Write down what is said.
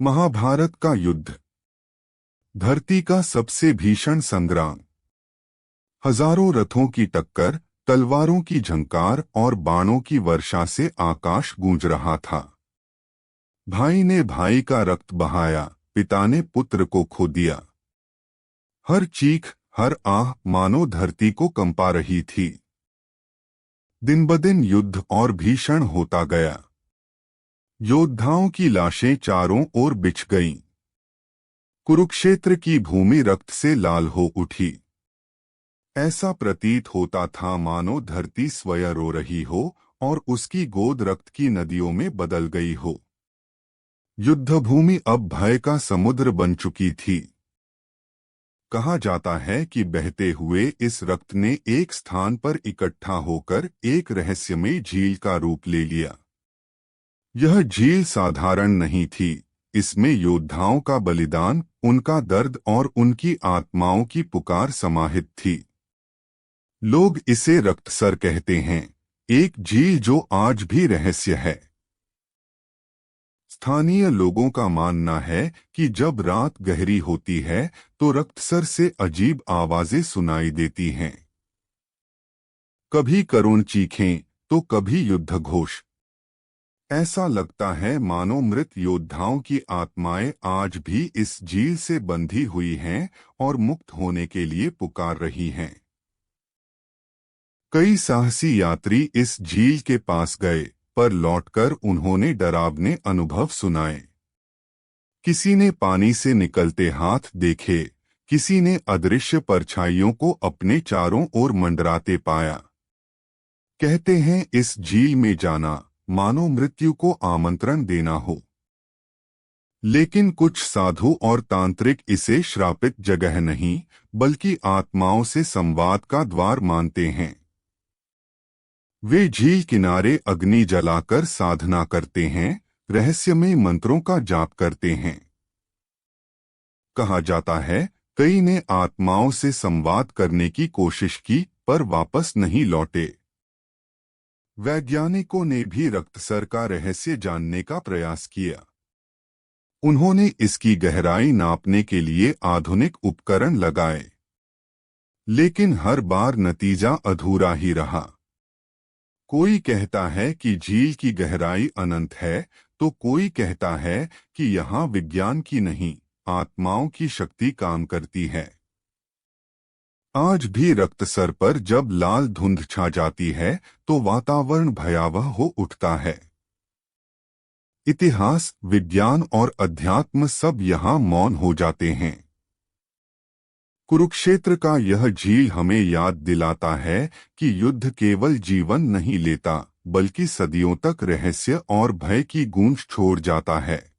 महाभारत का युद्ध। धरती का सबसे भीषण संग्राम। हजारों रथों की टक्कर, तलवारों की झंकार और बाणों की वर्षा से आकाश गूंज रहा था। भाई ने भाई का रक्त बहाया, पिता ने पुत्र को खो दिया। हर चीख, हर आह मानो धरती को कंपा रही थी। दिन ब दिन युद्ध और भीषण होता गया। योद्धाओं की लाशें चारों ओर बिछ गईं। कुरुक्षेत्र की भूमि रक्त से लाल हो उठी। ऐसा प्रतीत होता था मानो धरती स्वयं रो रही हो और उसकी गोद रक्त की नदियों में बदल गई हो। युद्धभूमि अब भय का समुद्र बन चुकी थी। कहा जाता है कि बहते हुए इस रक्त ने एक स्थान पर इकट्ठा होकर एक रहस्यमय झील का रूप ले लिया। यह झील साधारण नहीं थी। इसमें योद्धाओं का बलिदान, उनका दर्द और उनकी आत्माओं की पुकार समाहित थी। लोग इसे रक्तसर कहते हैं, एक झील जो आज भी रहस्य है। स्थानीय लोगों का मानना है कि जब रात गहरी होती है तो रक्तसर से अजीब आवाजें सुनाई देती हैं। कभी करुण चीखें तो कभी युद्ध घोष। ऐसा लगता है मानो मृत योद्धाओं की आत्माएं आज भी इस झील से बंधी हुई हैं और मुक्त होने के लिए पुकार रही हैं। कई साहसी यात्री इस झील के पास गए, पर लौटकर उन्होंने डरावने अनुभव सुनाए। किसी ने पानी से निकलते हाथ देखे, किसी ने अदृश्य परछाइयों को अपने चारों ओर मंडराते पाया। कहते हैं इस झील में जाना मानो मृत्यु को आमंत्रण देना हो। लेकिन कुछ साधु और तांत्रिक इसे श्रापित जगह नहीं, बल्कि आत्माओं से संवाद का द्वार मानते हैं। वे झील किनारे अग्नि जलाकर साधना करते हैं, रहस्यमय मंत्रों का जाप करते हैं। कहा जाता है कई ने आत्माओं से संवाद करने की कोशिश की, पर वापस नहीं लौटे। वैज्ञानिकों ने भी रक्तसर का रहस्य जानने का प्रयास किया। उन्होंने इसकी गहराई नापने के लिए आधुनिक उपकरण लगाए, लेकिन हर बार नतीजा अधूरा ही रहा। कोई कहता है कि झील की गहराई अनंत है, तो कोई कहता है कि यहाँ विज्ञान की नहीं, आत्माओं की शक्ति काम करती है। आज भी रक्तसर पर जब लाल धुंध छा जाती है तो वातावरण भयावह हो उठता है। इतिहास, विज्ञान और अध्यात्म सब यहाँ मौन हो जाते हैं। कुरुक्षेत्र का यह झील हमें याद दिलाता है कि युद्ध केवल जीवन नहीं लेता, बल्कि सदियों तक रहस्य और भय की गूंज छोड़ जाता है।